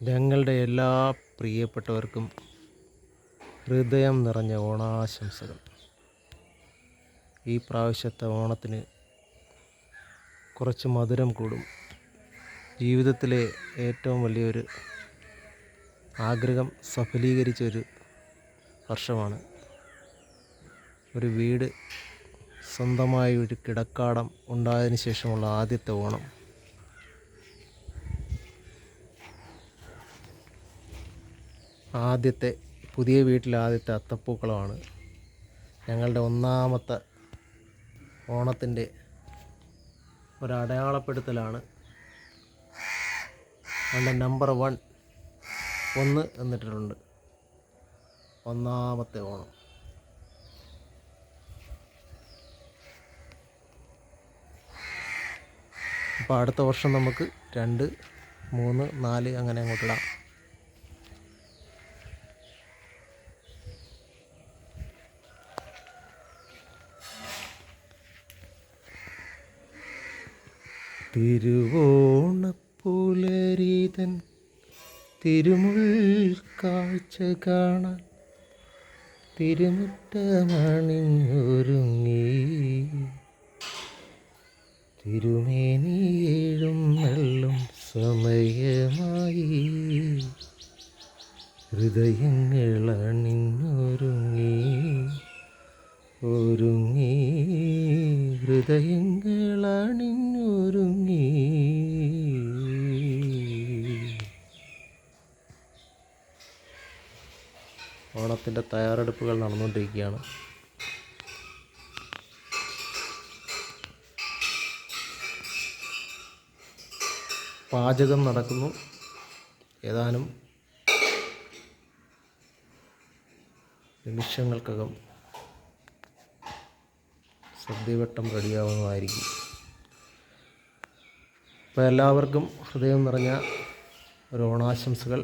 ഞങ്ങളുടെ എല്ലാ പ്രിയപ്പെട്ടവർക്കും ഹൃദയം നിറഞ്ഞ ഓണാശംസകൾ. ഈ പ്രാവശ്യത്തെ ഓണത്തിന് കുറച്ച് മധുരം കൂടും. ജീവിതത്തിലെ ഏറ്റവും വലിയൊരു ആഗ്രഹം സഫലീകരിച്ചൊരു വർഷമാണ്. ഒരു വീട്, സ്വന്തമായി ഒരു കിടക്കാടം ഉണ്ടായതിനു ശേഷമുള്ള ആദ്യത്തെ ഓണം. പുതിയ വീട്ടിലെ ആദ്യത്തെ അത്തപ്പൂക്കളമാണ്. ഞങ്ങളുടെ ഒന്നാമത്തെ ഓണത്തിൻ്റെ ഒരടയാളപ്പെടുത്തലാണ്. അതിൻ്റെ നമ്പർ 1 എന്നിട്ടിട്ടുണ്ട്. ഒന്നാമത്തെ ഓണം. അപ്പോൾ അടുത്ത വർഷം നമുക്ക് 2, 3, 4 അങ്ങനെ അങ്ങോട്ടിടാം. തിരുവോണപ്പുലരിതൻ തിരുമുൾ കാഴ്ച കാണാൻ തിരുമുറ്റമണിഞ്ഞൊരുങ്ങി തിരുമേനിയേഴും നല്ലും സമയമായി ഹൃദയങ്ങളണിഞ്ഞൊരുങ്ങി ഹൃദയങ്ങളണിഞ്ഞൊരുങ്ങി. ഓണത്തിൻ്റെ തയ്യാറെടുപ്പുകൾ നടന്നുകൊണ്ടിരിക്കുകയാണ്. പാചകം നടക്കുന്നു. ഏതാനും നിമിഷങ്ങൾക്കകം സദ്യവട്ടം റെഡിയാവുന്നതായിരിക്കും. അപ്പോൾ എല്ലാവർക്കും ഹൃദയം നിറഞ്ഞ ഒരു ഓണാശംസകൾ.